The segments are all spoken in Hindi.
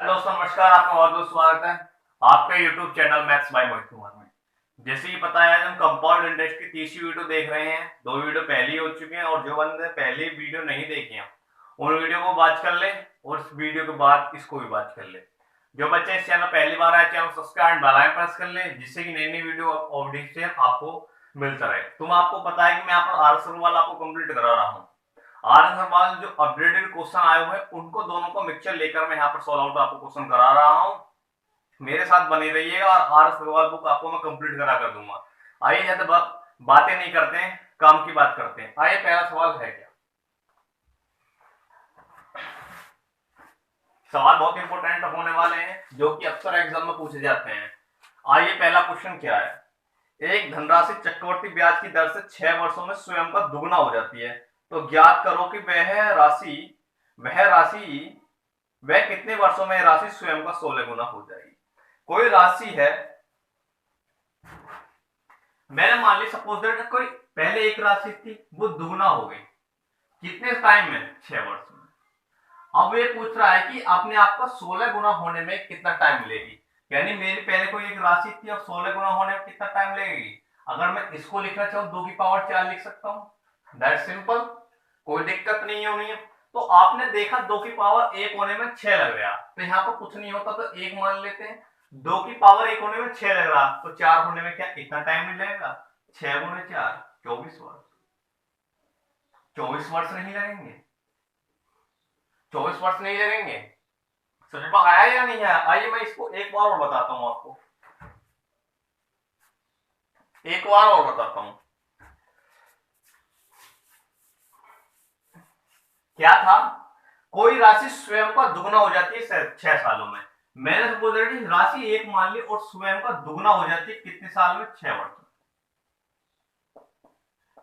दोस्तों नमस्कार, आपका बहुत बहुत स्वागत है आपके YouTube channel maths by Mohit Kumar में। जैसे कि पता है हम कंपाउंड इंटरेस्ट की तीसरी वीडियो देख रहे हैं। दो वीडियो पहले ही हो चुके हैं और जो बंदे पहले वीडियो नहीं देखे हैं उन वीडियो को वॉच कर ले और इस वीडियो के बाद इसको भी वॉच कर ले। जो बच्चे इस चैनल पहली बार आए channel subscribe bell icon press कर ले जिससे कि नई नई वीडियो अपडेट आपको मिलता रहे। तुम आपको पता है कि मैं यहाँ पर आर सवाल आपको कंप्लीट करा रहा हूँ। आर सवाल जो अपडेटेड क्वेश्चन आए हुए हैं उनको दोनों को मिक्सचर लेकर मैं यहाँ पर सॉल्व आउट आपको क्वेश्चन करा रहा हूँ। मेरे साथ बने रहिएगा और आर सवाल बुक आपको मैं कंप्लीट करा कर दूंगा। आइए ज्यादा बातें नहीं करते हैं, काम की बात करते हैं। आइए पहला सवाल है क्या। सवाल बहुत इंपॉर्टेंट होने वाले हैं जो कि अक्सर एग्जाम में पूछे जाते हैं। आइए पहला क्वेश्चन क्या है। एक धनराशि चक्रवर्ती ब्याज की दर से 6 वर्षों में स्वयं का दुगना हो जाती है, तो ज्ञात करो कि वह कितने वर्षों में राशि स्वयं का 16 गुना हो जाएगी। कोई राशि है, मैंने मान ली सपोज दैट कोई पहले एक राशि थी वो दुगना हो गई, कितने टाइम में? 6 वर्ष में। अब ये पूछ रहा है कि अपने आप का 16 गुना होने में कितना टाइम लेगी, यानी मेरी पहले कोई एक राशि थी और 16 गुना होने में कितना टाइम लगेगी। अगर मैं इसको लिखना चाहूँ 2 की पावर 4 लिख सकता हूँ, दैट सिंपल, कोई दिक्कत नहीं होनी है। तो आपने देखा 2 की पावर 1 होने में 6 लग रहा, तो यहाँ पर कुछ नहीं होता तो 1 मान लेते हैं। 2 की पावर 1 होने में 6 लग रहा तो 4 होने में क्या इतना टाइम मिल जाएगा? 6 गुणे 4 24 वर्ष। 24 वर्ष नहीं लगेंगे? 24 वर्ष नहीं लगेंगे? समझ में आया या नहीं आया? आइए मैं इसको एक बार और बताता हूं आपको, एक बार और बताता हूं। क्या था? कोई राशि स्वयं का दुगना हो जाती है 6 सालों में। मैंने तो बोल रही राशि एक मान ली और स्वयं का दुगना हो जाती है कितने साल में? 6 वर्ष में।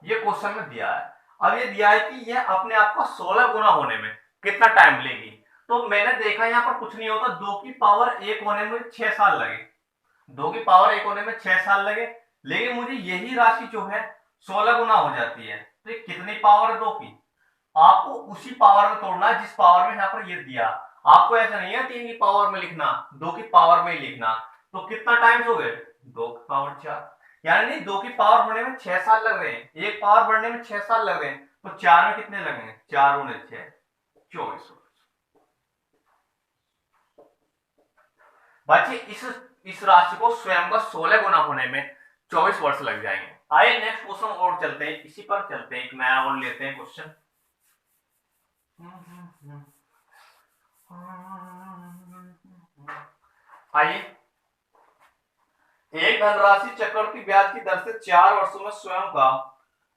ये क्वेश्चन में दिया है। अब ये दिया है कि यह अपने आप का 16 गुना होने में कितना टाइम लेगी। तो मैंने देखा यहाँ पर कुछ नहीं होता, 2 की पावर 1 होने में 6 साल लगे, 2 की पावर 1 होने में 6 साल लगे, लेकिन मुझे यही राशि जो है 16 गुना हो जाती है। तो ये कितनी पावर है? 2 की। आपको उसी पावर में तोड़ना है जिस पावर में यहाँ पर ये दिया। आपको ऐसा नहीं है 3 की पावर में लिखना, 2 की पावर में लिखना। तो कितना टाइम्स हो गए? 2 की पावर 4, यानी 2 की पावर बढ़ने में 6 साल लग रहे हैं, एक पावर बढ़ने में 6 साल लग रहे हैं, तो 4 में कितने लगेंगे? 4 गुणे 6 24 वर्ष। बच्चे इस राशि को स्वयं का 16 गुना होने में 24 वर्ष लग जाएंगे। आइए नेक्स्ट क्वेश्चन और चलते हैं, इसी पर चलते हैं, एक नया और लेते हैं क्वेश्चन। आइए, एक धनराशि चक्रवृद्धि ब्याज की दर से 4 वर्षों में स्वयं का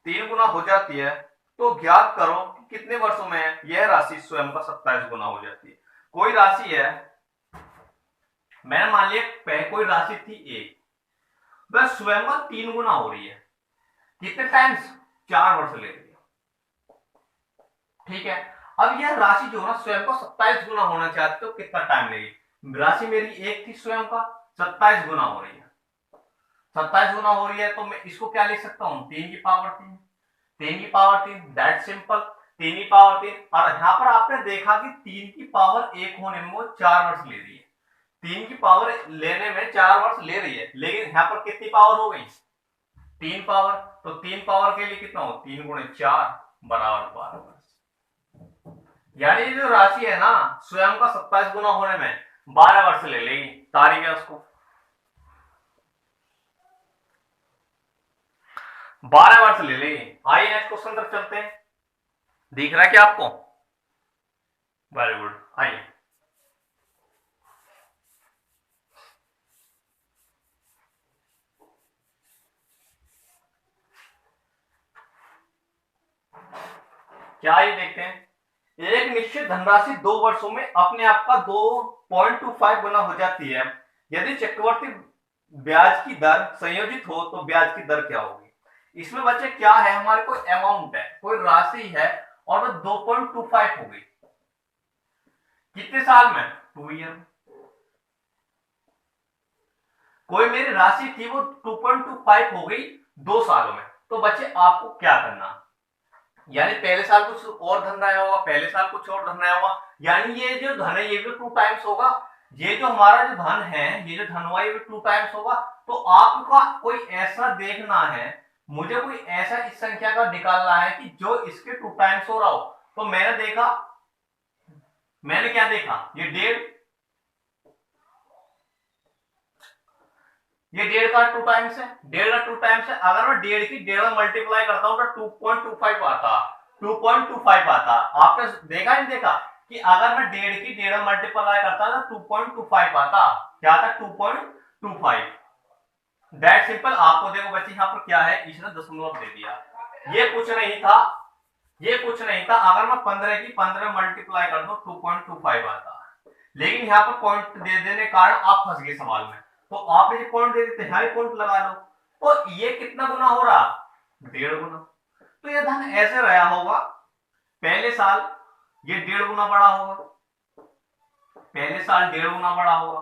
3 गुना हो जाती है, तो ज्ञात करो कि कितने वर्षों में यह राशि स्वयं का 27 गुना हो जाती है। कोई राशि है, मैंने मान लिया कोई राशि थी एक, वह स्वयं का 3 गुना हो रही है, कितने टाइम्स? 4 वर्ष ले रही है, ठीक है। अब यह राशि जो है ना स्वयं का 27 गुना होना चाहते हो, तो कितना टाइम लेगी? राशि मेरी एक थी, स्वयं का 27 गुना हो रही है, 27 गुना हो रही है, तो मैं इसको क्या लिख सकता हूं? 3 की पावर 3, 3 की पावर 3, दैट सिंपल, 3 की पावर 3। और यहां पर आपने देखा कि 3 की पावर 1 होने में वो 4 वर्ष ले रही है, 3 की पावर लेने में 4 वर्ष ले रही है, लेकिन यहां पर कितनी पावर हो गई? 3 पावर। तो 3 पावर के लिए कितना हो? 3 गुणे 4 बराबर 12 वर्ष। यानी जो राशि है ना स्वयं का 27 गुना होने में 12 वर्ष ले लेगी। तारीख है उसको 12 वर्ष ले लेगी। आइए नेक्स्ट क्वेश्चन तक चलते हैं। दिख रहा है क्या आपको? Very good. आइए, क्या ये देखते हैं। एक निश्चित धनराशि 2 वर्षों में अपने आप का 2.25 गुना हो जाती है। यदि चक्रवर्ती ब्याज की दर संयोजित हो तो ब्याज की दर क्या होगी? इसमें बच्चे क्या है, हमारे कोई अमाउंट है, कोई राशि है और वो 2.25 हो गई, कितने साल में? 2 ईयर। कोई मेरी राशि थी वो 2.25 हो गई 2 सालों में, तो बच्चे आपको क्या करना, यानी पहले साल कुछ और धन रहा होगा, पहले साल कुछ और धन रहा होगा, यानी ये जो धन है ये भी 2 टाइम्स होगा, ये जो हमारा जो धन है, ये जो धन हुआ ये 2 टाइम्स होगा। तो आपका कोई ऐसा देखना है, मुझे कोई ऐसा इस संख्या का निकालना है कि जो इसके 2 टाइम्स हो रहा हो। तो मैंने देखा, मैंने क्या देखा, ये डेढ़, ये डेढ़ का 2 टाइम्स है, डेढ़ का 2 टाइम्स है। अगर मैं डेढ़ की डेढ़ में मल्टीप्लाई करता हूं तो 2.25 आता, 2.25 आता। आपने देखा नहीं देखा कि अगर मैं डेढ़ की डेढ़ में मल्टीप्लाई करता तो 2.25 आता, क्या आता 2.25। That simple. आपको देखो बच्चे यहाँ पर क्या है, इसने दशमलव दे दिया, ये कुछ नहीं था, ये कुछ नहीं था। अगर मैं 15 की 15 मल्टीप्लाई कर दूं 2.25 आता, लेकिन यहाँ पर पॉइंट दे देने के कारण आप फंस गए सवाल में। तो आप ये पॉइंट दे देते हैं, पॉइंट लगा लो। तो ये कितना गुना हो रहा, 1.5 गुना। तो ये धन ऐसे रहा होगा, पहले साल ये 1.5 गुना बड़ा होगा, पहले साल 1.5 गुना बड़ा होगा,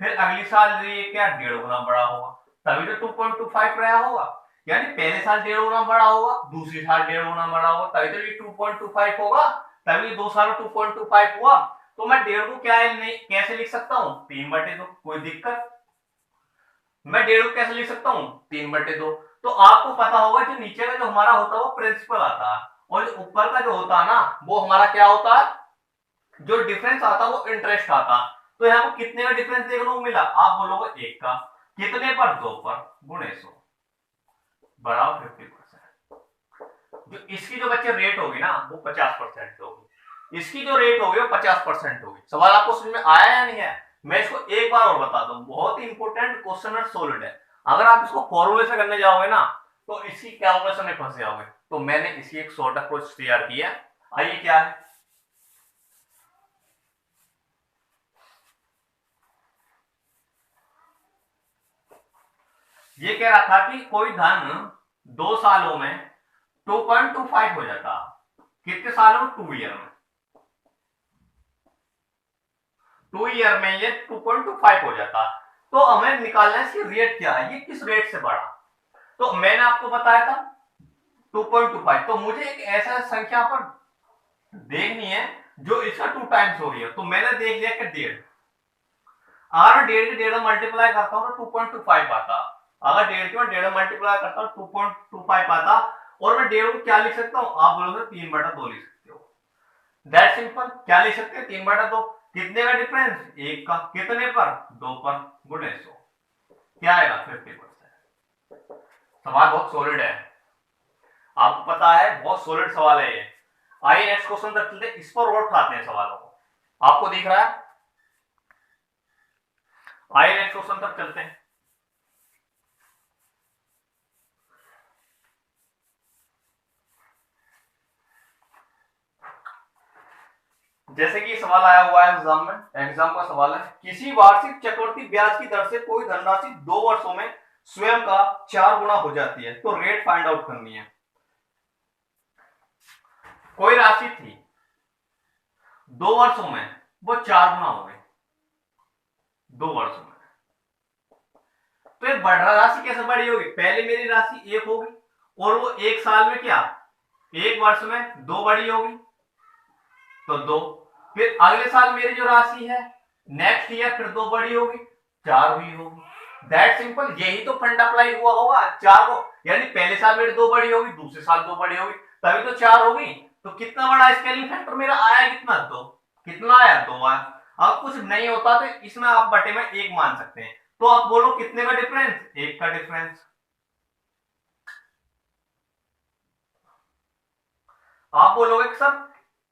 फिर अगली साल ये क्या 1.5 गुना बड़ा होगा, तभी तो 2.25 रहा होगा। यानी पहले साल 1.5 गुना बड़ा होगा, दूसरी साल 1.5 गुना बड़ा होगा, तभी तो ये 2.25 होगा, तभी 2 साल 2.25 हुआ। तो मैं 1.5 को क्या नहीं कैसे लिख सकता हूं, 3/2। कोई दिक्कत, मैं 1.5 को कैसे लिख सकता हूं, 3/2। तो आपको पता होगा जो नीचे का जो हमारा होता है वो प्रिंसिपल आता है, और जो ऊपर का जो होता है ना वो हमारा क्या होता है, जो डिफरेंस आता वो इंटरेस्ट आता। तो यहाँ पर कितने का डिफरेंस देखने को मिला, आप बोलोगे 1 का, कितने पर, 2 पर, गुणे 100 बराबर 50%। जो इसकी जो बच्चे रेट होगी ना वो 50% होगी, इसकी जो रेट होगी वो 50% होगी। सवाल आपको समझ में आया या नहीं है, मैं इसको एक बार और बता दूं, बहुत ही इंपॉर्टेंट क्वेश्चन और सॉलिड है। अगर आप इसको फॉर्मूले से करने जाओगे ना तो इसकी कैलकुलेशन में फंस जाओगे। तो मैंने इसकी एक शॉर्ट अप्रोच तैयार की है, आइए क्या है। ये कह रहा था कि कोई धन 2 सालों में 2.25 हो जाता, कितने सालों में, 2 ईयर में, 2 ईयर में ये 2.25 हो जाता। तो हमें निकालना है इसकी रेट क्या है, ये किस रेट से बढ़ा। तो मैंने आपको बताया था 2.25। तो मुझे एक ऐसा संख्या पर देखनी है जो इसका 2 टाइम्स हो रही है। तो मैंने देख लिया कि 1.5, अगर मैं 1.5 के 1.5 मल्टीप्लाई करता हूं तो 2.25 आता, अगर 1.5 के 1.5 मल्टीप्लाई करता हूं 2.25 आता। और मैं 1.5 को क्या लिख सकता हूं, आप बोलोगे 3/2 लिख सकते हो। दैट सिंपल, क्या लिख सकते हैं, 3/2। कितने का डिफरेंस, 1 का, कितने पर, 2 पर, गुणे 100, क्या आएगा 50%। सवाल बहुत सॉलिड है, आपको पता है बहुत सॉलिड सवाल है ये। आइए नेक्स्ट क्वेश्चन तक चलते हैं, इस पर और उठाते हैं सवालों को, आपको दिख रहा है। आइए नेक्स्ट क्वेश्चन तक चलते हैं। जैसे कि सवाल आया हुआ है एग्जाम में, एग्जाम का सवाल है, किसी वार्षिक चक्रवृद्धि ब्याज की दर से कोई धनराशि 2 वर्षों में स्वयं का 4 गुना हो जाती है, तो रेट फाइंड आउट करनी है। कोई राशि थी 2 वर्षों में वो 4 गुना हो गई 2 वर्षों में। तो ये बढ़ राशि कैसे बड़ी होगी, पहले मेरी राशि 1 होगी और वो 1 साल में क्या, 1 वर्ष में 2 बड़ी होगी, तो 2। फिर अगले साल मेरी जो राशि है नेक्स्ट ईयर फिर 2 बड़ी होगी, 4 हुई होगी। दैट सिंपल, यही तो फंड अप्लाई हुआ होगा 4 को, यानी पहले साल मेरी 2 बड़ी होगी, दूसरे साल 2 बड़ी होगी, तभी तो 4 होगी। तो कितना बड़ा स्केलिंग फैक्टर मेरा आया, कितना, 2। कितना आया, 2 आया। अब कुछ नहीं होता तो इसमें आप बटे में 1 मान सकते हैं। तो आप बोलो कितने का डिफरेंस, 1 का डिफरेंस। आप बोलोगे कि सर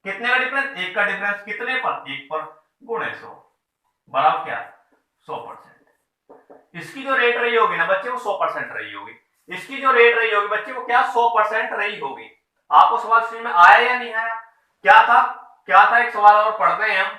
कितने का डिफरेंस, 1 का डिफरेंस, कितने पर, 1 पर, गुणे 100 बराबर क्या, 100%। इसकी जो रेट रही होगी ना बच्चे वो 100% रही होगी, इसकी जो रेट रही होगी बच्चे वो क्या 100% रही होगी। आपको सवाल समझ में आया या नहीं आया, क्या था, क्या था, एक सवाल और पढ़ते हैं हम।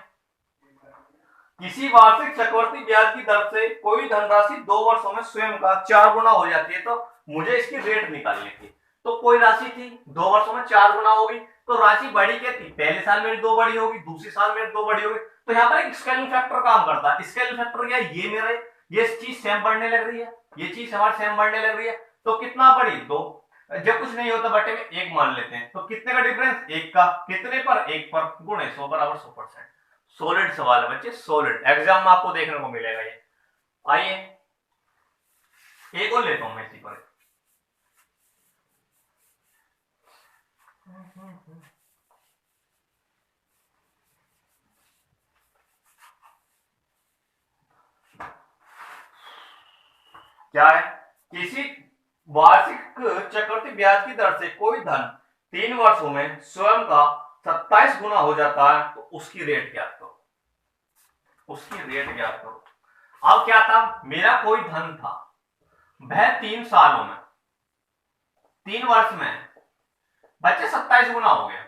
किसी वार्षिक चक्रवृद्धि ब्याज की दर से कोई धनराशि 2 वर्षों में स्वयं का 4 गुना हो जाती है, तो मुझे इसकी रेट निकालनी थी। तो कोई राशि थी 2 वर्षों में 4 गुना होगी, तो राशि बड़ी क्या थी, पहले साल मेरी 2 बड़ी होगी, दूसरे साल मेरी 2 बड़ी होगी। तो यहाँ पर एक स्केलिंग फैक्टर काम करता है। स्केलिंग फैक्टर क्या, ये मेरे ये चीज सेम बढ़ने लग रही है, ये चीज हमारी सेम बढ़ने लग रही है, तो कितना बड़ी, 2। जब कुछ नहीं होता बटे में 1 मान लेते हैं, तो कितने का डिफरेंस, 1 का, कितने पर, 1 पर, गुणे 100 बराबर 100%। सॉलिड सवाल है बच्चे, सॉलिड एग्जाम में आपको देखने को मिलेगा ये। आइए एक और लेता हूं मैं इसी पर। क्या है, किसी वार्षिक चक्रवृद्धि ब्याज की दर से कोई धन 3 वर्षों में स्वयं का 27 गुना हो जाता है तो उसकी रेट ज्ञात करो, उसकी रेट ज्ञात करो। अब क्या था, मेरा कोई धन था, वह 3 सालों में, 3 वर्ष में बच्चे 27 गुना हो गया।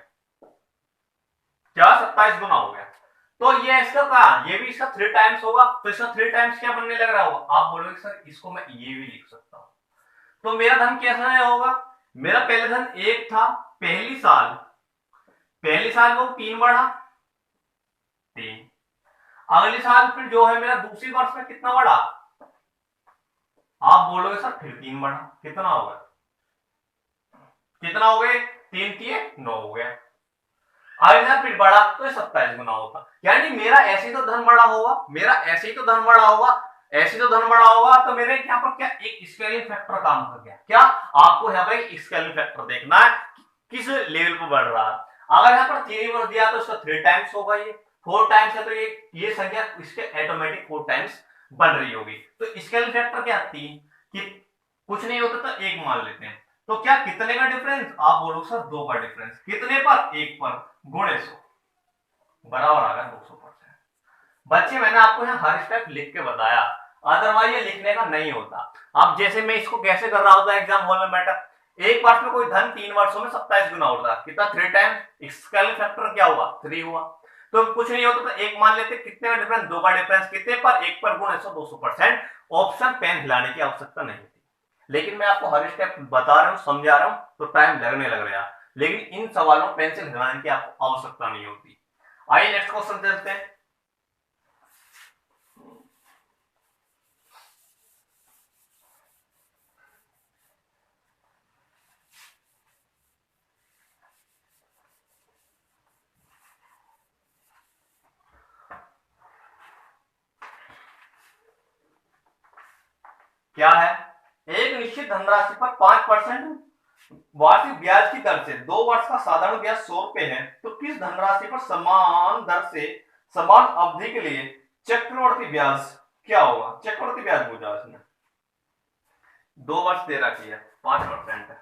क्या 27 गुना हो गया, तो ये इसका क्या, ये भी इसका 3 टाइम्स होगा, तो इसका 3 टाइम्स क्या बनने लग रहा होगा, आप बोलोगे सर इसको मैं ये भी लिख सकता हूं। तो मेरा धन कैसा होगा, मेरा पहले धन 1 था, पहली साल वो 3 बढ़ा, 3, अगले साल फिर जो है मेरा दूसरी वर्ष में कितना बढ़ा, आप बोलोगे सर फिर 3 बढ़ा, कितना होगा, कितना हो गए, 3 3 9 हो गया, अगले साल फिर बढ़ा तो 27 गुना होता। यानी मेरा ऐसे ही तो धन बढ़ा होगा, मेरा ऐसे ही तो धन बढ़ा होगा, ऐसे तो धन बढ़ा होगा, तो मेरे यहाँ पर क्या एक स्केलिंग फैक्टर काम कर गया। क्या आपको यहाँ पर एक स्केलिंग फैक्टर देखना है किस लेवल पर बढ़ रहा है। अगर यहाँ पर 3 वर्ष दिया तो इसका 3 टाइम्स होगा, ये 4 टाइम्स है तो ये संख्या इसके ऑटोमेटिक 4 टाइम्स बन रही होगी। तो स्केलिंग फैक्टर क्या 3, कि कुछ नहीं होता तो 1 मान लेते हैं, तो क्या कितने का डिफरेंस, आप बोलो सर 2 का डिफरेंस, कितने पर, 1 पर, गुणे 100 बराबर आ गया 200%। बच्चे मैंने आपको यहाँ हर स्टेप लिख के बताया, अदरवाइज ये लिखने का नहीं होता। अब जैसे मैं इसको कैसे कर रहा होता एग्जाम हॉल में बैठा, एक वर्ष में कोई धन 3 वर्षों में 27 गुना होता है, कितना 3 टाइम्स, स्केलिंग फैक्टर क्या हुआ 3 हुआ, तो कुछ नहीं होता तो 1 मान लेते, कितने का डिफरेंस, 2 का डिफरेंस, कितने पर, 1 पर, गुणे 100 200%। ऑप्शन पेन हिलाने की आवश्यकता नहीं थी, लेकिन मैं आपको हर स्टेप बता रहा हूँ, समझा रहा हूँ, तो टाइम लगने लग रहा है, लेकिन इन सवालों में पेंसिल हिलाने की आपको आवश्यकता नहीं होती। आइए नेक्स्ट क्वेश्चन चलते हैं। क्या है, एक निश्चित धनराशि पर 5% वार्षिक ब्याज की दर से 2 वर्ष का साधारण ब्याज 100 रुपए है, तो किस धनराशि पर समान दर से समान अवधि के लिए चक्रवर्ती ब्याज क्या होगा, चक्रवर्ती ब्याज पूछा इसने, 2 वर्ष दे रखी है, 5% है।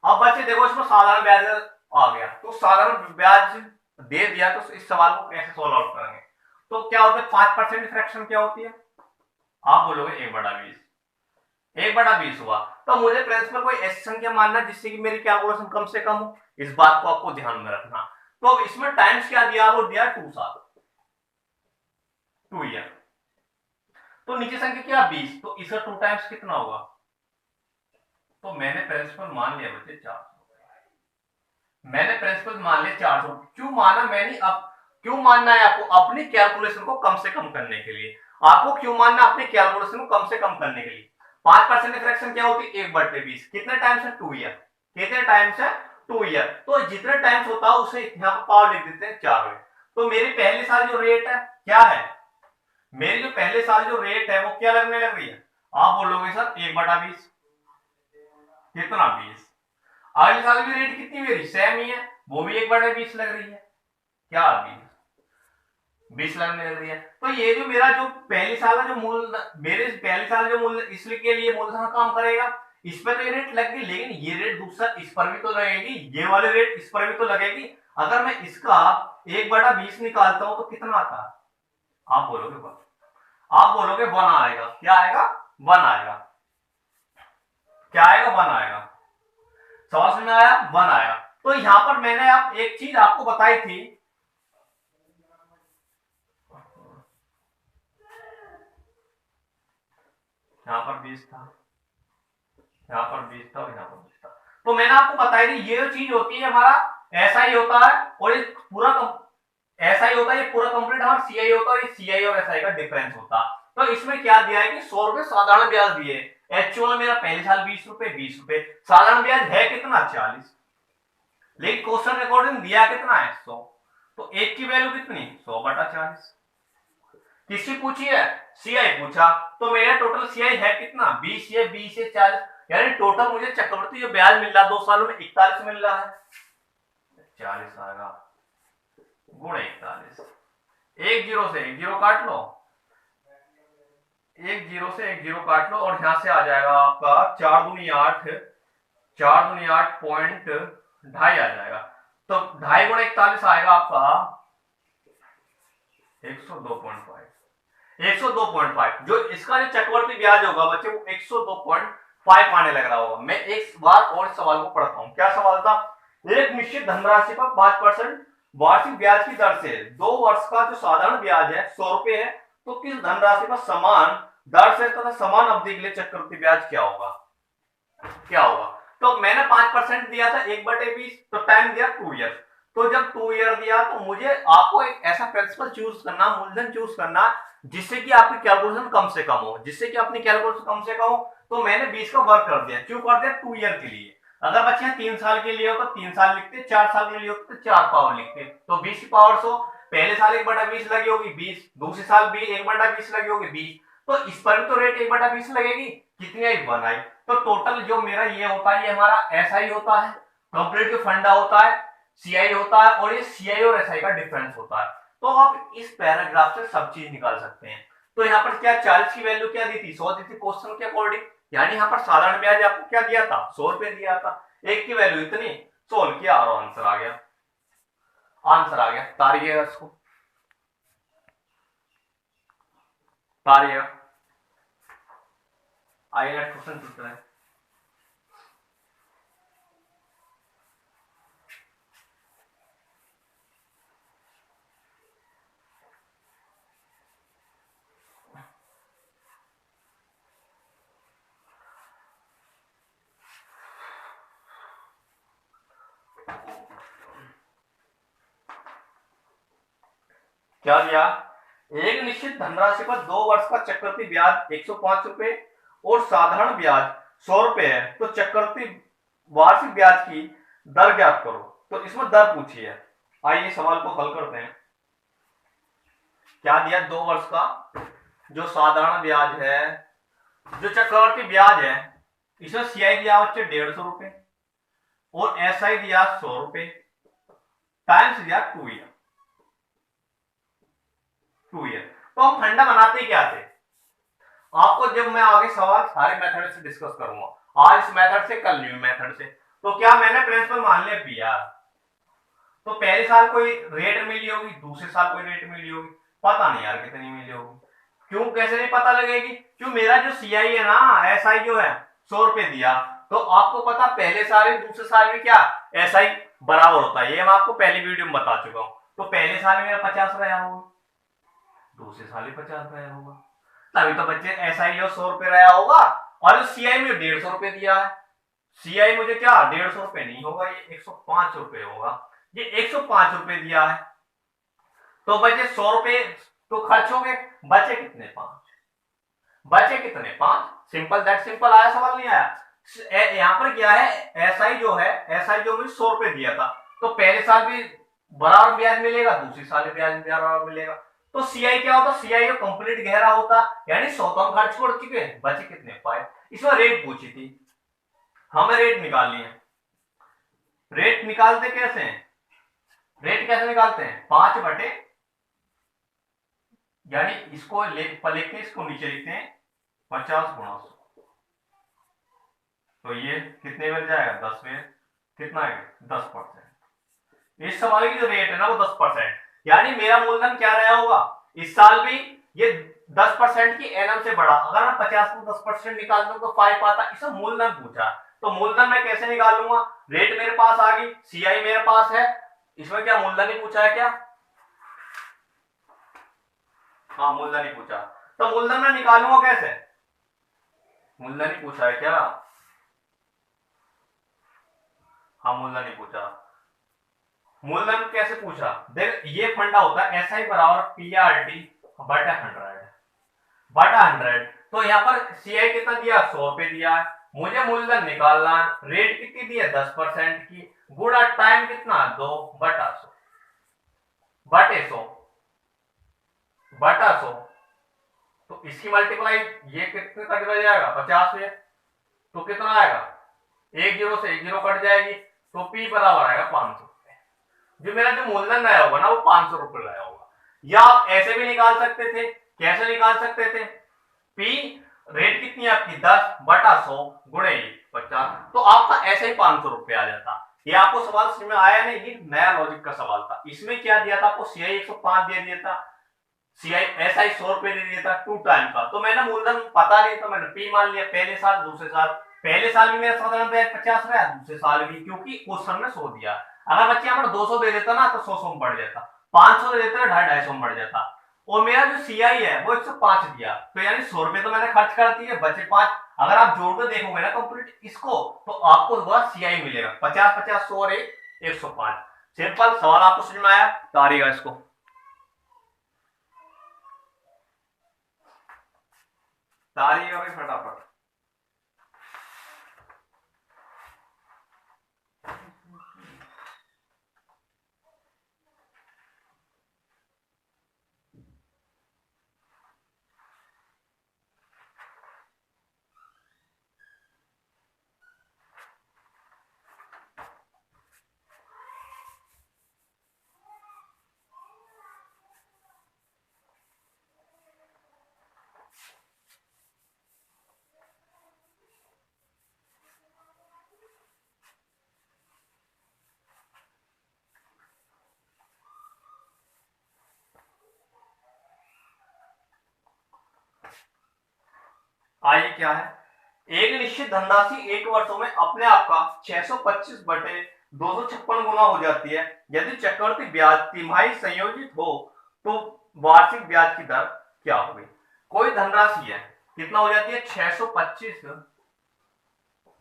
अब बच्चे देखो इसमें साधारण ब्याज आ गया, तो साधारण ब्याज दे दिया, तो इस सवाल को कैसे सोल्व आउट करेंगे, तो क्या होता है 5% फ्रैक्शन क्या होती है, आप बोलोगे 1/20, 1/20 हुआ, तो मुझे प्रिंसिपल कोई ऐसी संख्या मानना जिससे कि मेरी कैलकुलेशन कम से कम हो, इस बात को आपको ध्यान में रखना। तो इसमें टाइम्स क्या दिया, वो दिया 2 साल, 2 ईयर, तो नीचे संख्या क्या 20, तो इसका 2 टाइम्स कितना होगा, तो मैंने प्रिंसिपल मान लिया बच्चे 400, मैंने प्रिंसिपल मान लिया 400, क्यों माना मैंने, अब क्यों मानना है आपको, अपनी कैलकुलेशन को कम से कम करने के लिए, आपको क्यों मानना, अपनी कैलकुलेशन को कम से कम करने के लिए। 5% फ्रैक्शन क्या होती है, 1/20, कितने टाइम्स है 2 ईयर, कितने टाइम्स है 2 ईयर, तो जितने टाइम्स होता है उसे यहाँ पर पावर लिख देते हैं 4 में। तो मेरी पहले साल जो रेट है क्या है, मेरी जो पहले साल जो रेट है वो क्या लगने लग रही है, आप बोलोगे सर 1/20, कितना 20, अगले साल भी रेट कितनी मेरी सेम ही है, वो भी 1/20 लग रही है, क्या 20 लगने लग रही है। तो ये जो मेरा जो पहली साल का जो मूल, मेरे पहली साल जो मूल इसलिए के लिए मूलधन काम करेगा, इस पर तो ये रेट लग गई, लेकिन ये रेट दूसरा इस पर भी तो लगेगी, ये वाली रेट इस पर भी तो लगेगी। अगर मैं इसका 1/20 निकालता हूं तो कितना आता है, आप बोलोगे 1, आप बोलोगे 1 आएगा, क्या आएगा 1 आएगा, क्या आएगा 1 आएगा, समझ में आया 1 आएगा। तो यहां पर मैंने आप एक चीज आपको बताई थी, यहां पर 20 था, यहां पर 20 था और यहां पर 20 था, तो मैंने आपको बताई थी ये जो चीज होती है हमारा ऐसा ही होता है, और ये पूरा ऐसा ही होता है, ये पूरा कंप्लीट हमारा सीआई होता है, ये सीआई और एसआई का डिफरेंस होता। तो इसमें क्या दिया है कि 100 रुपए साधारण ब्याज दिए, एक्चुअल मेरा पहले साल 20 रुपए, 20 रुपए साधारण ब्याज है कितना 40, लेकिन क्वेश्चन अकॉर्डिंग दिया कितना है 100, तो एक की वैल्यू कितनी 100/40। किसकी पूछी है? सीआई पूछा। तो मेरा टोटल सीआई है कितना 20 है, 20 है 40, यानी टोटल मुझे चक्रवृद्धि जो ब्याज मिल रहा है 2 सालों में 41 मिल रहा है। 40 आएगा गुण 41। एक जीरो से एक जीरो काट लो, एक जीरो से एक जीरो काट लो और यहां से आ जाएगा आपका 4 दूनी 8, 4 दूनी 8 पॉइंट ढाई आ जाएगा। तो 2.5 गुणा 41 आएगा आपका 102.5। 102.5 जो इसका जो चक्रवर्ती ब्याज होगा बच्चे वो 102.5 आने लग रहा होगा। मैं एक बार और सवाल को पढ़ता हूं। क्या सवाल था? एक निश्चित धनराशि पर 5% वार्षिक ब्याज की दर से 2 वर्ष का जो साधारण ब्याज है 100 रुपए है, तो किस धनराशि पर समान दर से तथा समान अवधि के लिए चक्रवर्ती ब्याज क्या होगा? क्या होगा? तो मैंने 5% दिया था 1/20, तो टाइम दिया 2 ईयर। तो जब 2 ईयर दिया तो मुझे आपको एक ऐसा प्रिंसिपल चूज करना, मूलधन चूज करना जिससे कि आपकी कैलकुलेशन कम से कम हो, जिससे कि अपनी कैलकुलेशन कम से कम हो। तो मैंने 20 का वर्क कर दिया। क्यों कर दिया? 2 ईयर के लिए। अगर बच्चे 3 साल के लिए हो तो 3 साल लिखते, 4 साल के लिए हो तो 4 पावर लिखते। तो 20 की पावर 100, पहले साल 1/20 लगी होगी 20, दूसरे साल भी 1/20 लगी होगी 20, तो इस पर भी तो रेट 1/20 लगेगी। कितनी आई? 1 आई। तो टोटल जो मेरा ये होता है, ये हमारा एसआई होता है, कंप्लीट जो फंडा होता है, सीआई होता है, और ये सीआई और एसआई का डिफरेंस होता है। तो आप इस पैराग्राफ से सब चीज निकाल सकते हैं। तो यहाँ पर क्या 40 की वैल्यू क्या दी थी? 100 दी थी क्वेश्चन के अकॉर्डिंग। यानी यहाँ पर साधारण ब्याज आपको क्या दिया था? 100 रुपए दिया था। एक की वैल्यू इतनी, सोल्व किया और आंसर आ गया। आंसर आ गया। तारिएगा इसको, तारिएगा। आइए क्वेश्चन पूछ रहे हैं। क्या दिया? एक निश्चित धनराशि पर 2 वर्ष का चक्रवृद्धि ब्याज 105 रुपए और साधारण ब्याज 100 रुपए है, तो चक्रवृद्धि वार्षिक ब्याज की दर ज्ञात करो। तो इसमें दर पूछी है। आइए सवाल को हल करते हैं। क्या दिया? 2 वर्ष का जो साधारण ब्याज है, जो चक्रवृद्धि ब्याज है, इसमें सीआई दिया बच्चे 150 रुपए और एसआई दिया 100 रुपए, टाइम्स दिया 2 ईयर। 2 ईयर। तो हम फंडा बनाते क्या थे? आपको जब मैं आगे सवाल सारे मेथड से डिस्कस करूंगा, आज इस मेथड से, कल न्यू मेथड से। तो क्या मैंने प्रिंसिपल मान लिया पीआर, तो पहले साल कोई रेट मिली होगी, दूसरे साल कोई रेट मिली होगी, पता नहीं यार कितनी मिली होगी। क्यों? कैसे नहीं पता लगेगी? क्यों? मेरा जो सीआई है ना, एसआई जो है 100 रुपए दिया, तो आपको पता पहले साल दूसरे साल में क्या एसआई बराबर होता है, ये मैं आपको पहले वीडियो में बता चुका हूं। तो पहले साल में मेरा 50 रहा होगा, दूसरे साल ही 50 रहा होगा, तभी तो बच्चे एसआई जो 100 रुपए रहा होगा। और सीआई में 150 रुपए दिया है, सीआई मुझे क्या 150 रुपए नहीं होगा, ये 105 रुपए होगा। ये 105 रुपए दिया है, तो बचे 100 रुपए तो खर्च हो गए, बचे कितने? 5। बचे कितने? 5। Simple that simple. आया? सवाल नहीं आया? यहां पर क्या है, एसआई जो है, एसआई जो मुझे 100 रुपए दिया था, तो पहले साल भी बराबर ब्याज मिलेगा, दूसरी साल भी ब्याज बराबर मिलेगा। तो सीआई क्या होता? सीआई जो कंप्लीट गहरा होता, यानी 100 तो हम खर्च कर चुके हैं, बचे कितने? 5। इसमें रेट पूछी थी, हमें रेट निकालनी है। रेट निकालते कैसे हैं? रेट कैसे निकालते हैं? 5 यानी इसको लिखते हैं, इसको नीचे लिखते हैं 50 गुणा 100, तो ये कितने में जाएगा? 10 में। कितना है? 10%। इस सवाल की जो रेट है ना वो 10%, यानी मेरा मूलधन क्या रहा होगा इस साल भी? ये 10% की एनएम से बढ़ा। अगर मैं 50 में 10% निकाल दूं तो 5 आता। इसमें मूलधन पूछा, तो मूलधन मैं कैसे निकालूंगा? रेट मेरे पास आ गई, सीआई मेरे पास है, इसमें क्या मूलधन ही पूछा है क्या? हाँ मूलधन ही पूछा, तो मूलधन मैं निकालूंगा कैसे? मूलधन ही पूछा है क्या? हाँ मूलधन ही पूछा। मूलधन कैसे पूछा? देख ये फंडा होता है एसआई बराबर पीआरटी बटा 100। तो यहाँ पर सीआई कितना दिया? 100 रुपए दिया है, मुझे मूलधन निकालना है। रेट कितनी दी है? 10% की, गुणा टाइम कितना? 2/100। बटे 100 बटा 100, तो इसकी मल्टीप्लाई ये कितने कट जाएगा 50 से, तो कितना आएगा, एक जीरो से एक जीरो कट जाएगी, तो P बराबर आएगा 500 रुपए। जो मेरा जो मूलधन आया होगा ना वो 500 रुपए आया होगा। या आप ऐसे भी निकाल सकते थे, कैसे निकाल सकते थे, P रेट कितनी है आपकी 10 बटा 100 गुणे 50, तो आपका ऐसे ही 500 रुपए आ जाता। ये आपको सवाल समझ में आया नहीं, ये नया लॉजिक का सवाल था। इसमें क्या दिया था आपको, CI 105 दे दिया था, CI SI 100 रुपए दे दिया था 2 टाइम का, तो मैंने मूलधन पता नहीं तो मैंने P मान लिया। पहले साल दूसरे साल, पहले साल भी मेरा साधारण ब्याज 50 रहा, दूसरे साल भी, क्योंकि क्वेश्चन में 100 दिया। अगर बच्चे यहाँ पर 200 दे देता ना तो 100 में बढ़ जाता, 500 दे देता 250 में बढ़ जाता, और मेरा जो CI है वो 105 दिया, तो यानी 100 रुपए तो मैंने खर्च कर दिए, बचे 5। अगर आप जोड़ कर देखोगे ना कंप्लीट इसको, तो आपको हुआ CI मिलेगा 50 50 100 और 105। सिंपल सवाल आपको समझ में आया, तारीगा इसको तारीगा भाई फटाफट। आइए क्या है, एक निश्चित धनराशि एक वर्षों में अपने आप का 625 बटे 256 गुना हो जाती है। यदि चक्रवृद्धि ब्याज तिमाही संयोजित हो तो वार्षिक ब्याज की दर क्या होगी। कोई धनराशि है, कितना हो जाती है 625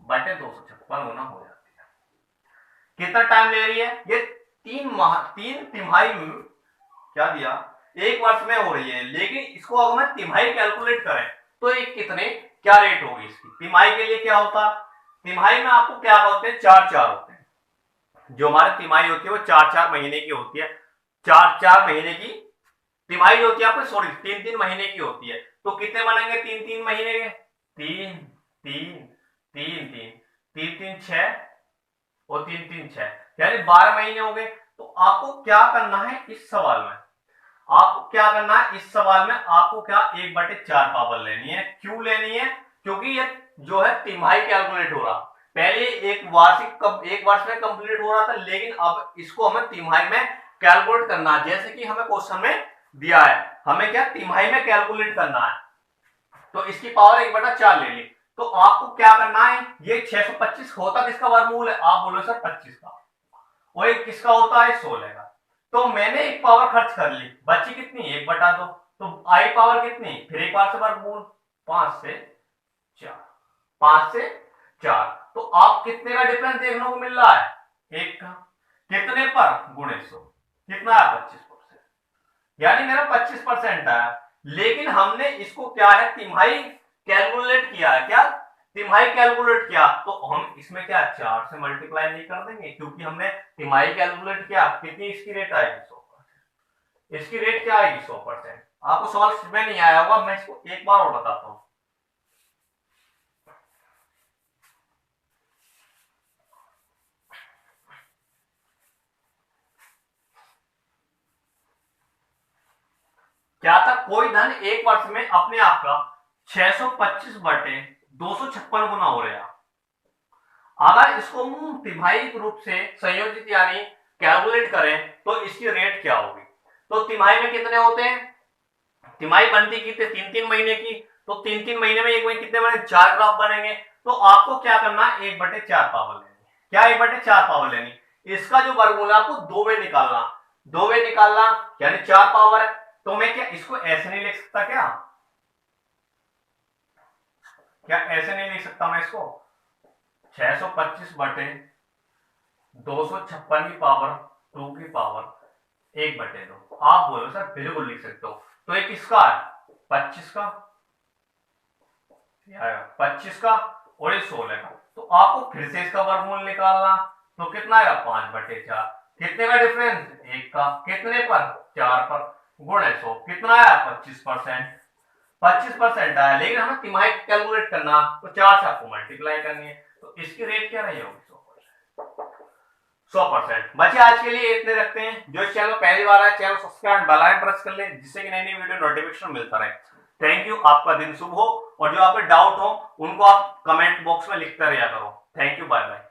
बटे 256 गुना हो जाती है। कितना टाइम ले रही है ये, 3 तिमाही में, क्या दिया, एक वर्ष में हो रही है, लेकिन इसको अगर मैं तिमाही कैलकुलेट करें तो एक कितने क्या रेट होगी इसकी। तिमाही के लिए क्या होता, तिमाही में आपको क्या होते हैं, 4 होते हैं। जो हमारी तिमाही होती है वो 4 महीने की होती है, 4 महीने की तिमाही होती है आपको, सॉरी 3 महीने की होती है। तो कितने बनेंगे 3 महीने के, 3 6 और 3 यानी 12 महीने हो गए। तो आपको क्या करना है इस सवाल में, आपको क्या करना है इस सवाल में, आपको क्या 1/4 पावर लेनी है। क्यों लेनी है, क्योंकि ये जो है तिमाही कैलकुलेट हो रहा, पहले एक वर्ष में कंप्लीट हो रहा था, लेकिन अब इसको हमें तिमाही में कैलकुलेट करना है। जैसे कि हमें क्वेश्चन में दिया है, हमें क्या तिमाही में कैलकुलेट करना है, तो इसकी पावर 1/4 ले ली। तो आपको क्या करना है, ये 625 होता किसका वर्गमूल है, आप बोलो सर 25 का, और एक किसका होता है 16 का। तो मैंने एक पावर खर्च कर ली, बची कितनी 1/2, तो आई पावर कितनी, फिर एक बार से वर्गमूल 5 से 4, 5 से 4। तो आप कितने का डिफरेंस देखने को मिल रहा है, एक का, कितने पर गुणे 100, कितना है 25%, यानी मेरा 25% आया। लेकिन हमने इसको क्या है तिमाही कैलकुलेट किया है, क्या तिमाही कैलकुलेट किया, तो हम इसमें क्या 4 से मल्टीप्लाई नहीं कर देंगे, क्योंकि हमने तिमाही कैलकुलेट किया, कितनी इसकी रेट आएगी 100%, इसकी रेट क्या आएगी 100%। आपको सवाल समझ में नहीं आया होगा, मैं इसको एक बार और बताता हूं। क्या था, कोई धन एक वर्ष में अपने आप का 625 बटे 256 गुना हो रहा, अगर इसको तिमाही रूप से संयोजित यानी कैलकुलेट करें तो इसकी रेट क्या होगी। तो तिमाही में कितने होते हैं, तिमाही बनती कितने 3 महीने की, तो 3 महीने में एक महीने कितने बने 4 ग्राफ बनेंगे। तो आपको क्या करना है 1/4 पावर लेनी, क्या 1/4 पावर लेनी, इसका जो वर्गमूल है आपको 2 में निकालना, 2 में निकालना यानी 4 पावर है। तो मैं क्या इसको ऐसे नहीं लिख सकता, क्या ऐसे नहीं लिख सकता मैं इसको 625 बटे 256 की पावर 2 की पावर 1/2, आप बोलो सर बिल्कुल लिख सकते हो। तो एक किसका है 25 का, 25 का और ये 16 का, तो आपको फिर से इसका वर्गमूल निकालना, तो कितना आएगा 5/4, कितने का डिफरेंस, 1 का, कितने पर, 4 पर, गुणे 100, कितना आया 25%, 25% आया। लेकिन हमें तिमाही कैलकुलेट करना तो 4 से आपको मल्टीप्लाई करनी है, तो इसकी रेट क्या रही होगी, 100%। बच्चे आज के लिए इतने रखते हैं। जो इस चैनल पहली बार आए, channel subscribe bell icon press कर ले, जिससे कि नई नई वीडियो नोटिफिकेशन मिलता रहे। थैंक यू, आपका दिन शुभ हो, और जो आप पे डाउट हो उनको आप कमेंट बॉक्स में लिखते रहा करो। Thank you, bye bye.